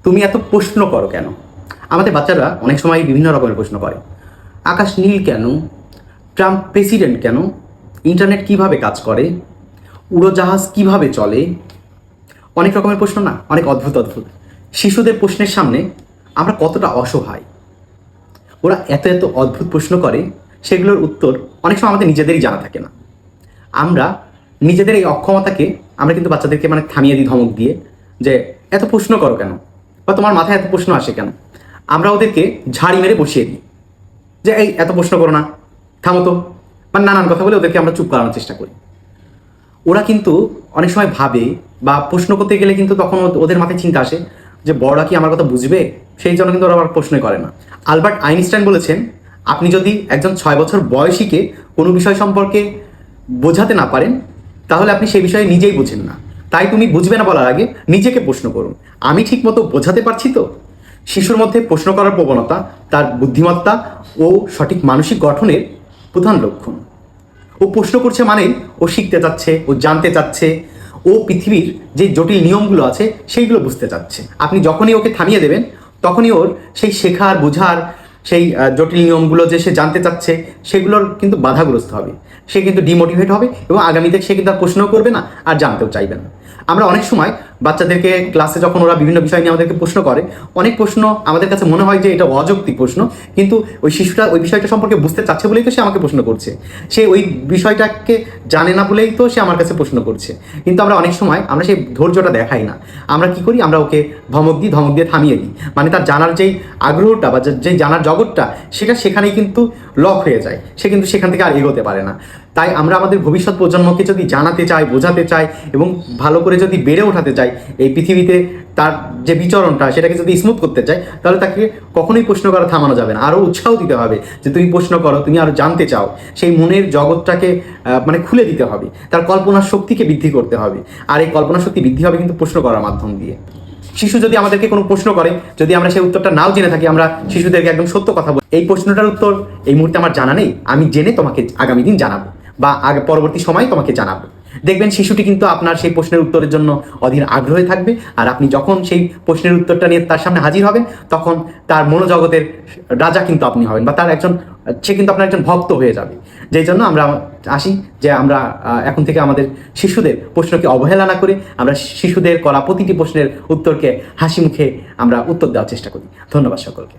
তুমি এত প্রশ্ন করো কেন? আমাদের বাচ্চারা অনেক সময় বিভিন্ন রকমের প্রশ্ন করে। আকাশ নীল কেন? ট্রাম্প প্রেসিডেন্ট কেন? ইন্টারনেট কিভাবে কাজ করে? উড়োজাহাজ কিভাবে চলে? অনেক রকমের প্রশ্ন না, অনেক অদ্ভুত অদ্ভুত। শিশুদের প্রশ্নের সামনে আমরা কতটা অসহায়। ওরা এত এত অদ্ভুত প্রশ্ন করে, সেগুলোর উত্তর অনেক সময় আমাদের নিজেদেরই জানা থাকে না। আমরা নিজেদের এই অক্ষমতাকে আমরা কিন্তু বাচ্চাদেরকে থামিয়ে দিই ধমক দিয়ে, যে এত প্রশ্ন করো কেন, বা তোমার মাথায় এত প্রশ্ন আসে কেন। আমরা ওদেরকে ঝাড়ি মেরে বসিয়ে দিই যে এই এত প্রশ্ন করো না, থামো তো, নানান কথা বলে ওদেরকে আমরা চুপ করানোর চেষ্টা করি। ওরা কিন্তু অনেক সময় ভাবে বা প্রশ্ন করতে গেলে কিন্তু তখন ওদের মাথায় চিন্তা আসে যে বড়রা কি আমার কথা বুঝবে, সেই জন্য কিন্তু ওরা আবার প্রশ্নই করে না। আলবার্ট আইনস্টাইন বলেছেন, আপনি যদি একজন 6 বছর বয়সীকে কোনো বিষয় সম্পর্কে বোঝাতে না পারেন, তাহলে আপনি সেই বিষয়ে নিজেই বুঝেন না। তাই তুমি বুঝবে না বলার আগে নিজেকে প্রশ্ন করুন, আমি ঠিকমতো বোঝাতে পারছি তো? শিশুর মধ্যে প্রশ্ন করার প্রবণতা তার বুদ্ধিমত্তা ও সঠিক মানসিক গঠনের প্রধান লক্ষণ। ও প্রশ্ন করছে মানেই ও শিখতে চাচ্ছে, ও জানতে চাচ্ছে, ও পৃথিবীর যে জটিল নিয়মগুলো আছে সেইগুলো বুঝতে চাচ্ছে। আপনি যখনই ওকে থামিয়ে দেবেন, তখনই ওর সেই শেখার, বোঝার, সেই জটিল নিয়মগুলো যে সে জানতে চাচ্ছে সেগুলোর কিন্তু বাধাগ্রস্ত হবে। সে কিন্তু ডিমোটিভেট হবে এবং আগামীতে সে কিন্তু আর প্রশ্নও করবে না, আর জানতেও চাইবে না। আমরা অনেক সময় বাচ্চাদেরকে ক্লাসে যখন ওরা বিভিন্ন বিষয় নিয়ে আমাদেরকে প্রশ্ন করে, অনেক প্রশ্ন আমাদের কাছে মনে হয় যে এটা অযৌক্তিক প্রশ্ন, কিন্তু ওই শিশুটা ওই বিষয়টা সম্পর্কে বুঝতে চাচ্ছে বলেই তো সে আমাকে প্রশ্ন করছে। সে ওই বিষয়টাকে জানে না বলেই তো সে আমার কাছে প্রশ্ন করছে। কিন্তু আমরা অনেক সময় আমরা সেই ধৈর্যটা দেখাই না। আমরা কি করি, আমরা ওকে ধমক দিয়ে থামিয়ে দিই। তার জানার যেই আগ্রহটা বা যেই জানার জগৎটা, সেটা সেখানেই কিন্তু লক হয়ে যায়। সে কিন্তু সেখান থেকে আর এগোতে পারে না। তাই আমরা আমাদের ভবিষ্যৎ প্রজন্মকে যদি জানাতে চাই, বোঝাতে চাই এবং ভালো করে যদি বেড়ে ওঠাতে চাই, এই পৃথিবীতে তার যে বিচরণটা সেটাকে যদি স্মুথ করতে চাই, তাহলে তাকে কখনোই প্রশ্ন করা থামানো যাবে না। আরও উৎসাহ দিতে হবে যে তুমি প্রশ্ন করো, তুমি আরও জানতে চাও। সেই মনের জগৎটাকে খুলে দিতে হবে, তার কল্পনার শক্তিকে বৃদ্ধি করতে হবে। আর এই কল্পনা শক্তি বৃদ্ধি হবে কিন্তু প্রশ্ন করার মাধ্যম দিয়ে। শিশু যদি আমাদেরকে কোনো প্রশ্ন করে, যদি আমরা সেই উত্তরটা নাও জেনে থাকি, আমরা শিশুদেরকে একদম সত্য কথা বলি, এই প্রশ্নটার উত্তর এই মুহূর্তে আমার জানা নেই, আমি জেনে তোমাকে আগামী দিন জানাবো বা পরবর্তী সময় তোমাকে জানাবো। দেখবেন শিশুটি কিন্তু আপনার সেই প্রশ্নের উত্তরের জন্য অধীর আগ্রহে থাকবে। আর আপনি যখন সেই প্রশ্নের উত্তরটা নিয়ে তার সামনে হাজির হবেন, তখন তার মনোজগতের রাজা কিন্তু আপনি হবেন, বা সে কিন্তু আপনার একজন ভক্ত হয়ে যাবে। যেই জন্য আমরা আসি যে আমরা এখন থেকে আমাদের শিশুদের প্রশ্নকে অবহেলা না করে আমরা শিশুদের করা প্রতিটি প্রশ্নের উত্তরকে হাসি মুখে আমরা উত্তর দেওয়ার চেষ্টা করি। ধন্যবাদ সকলকে।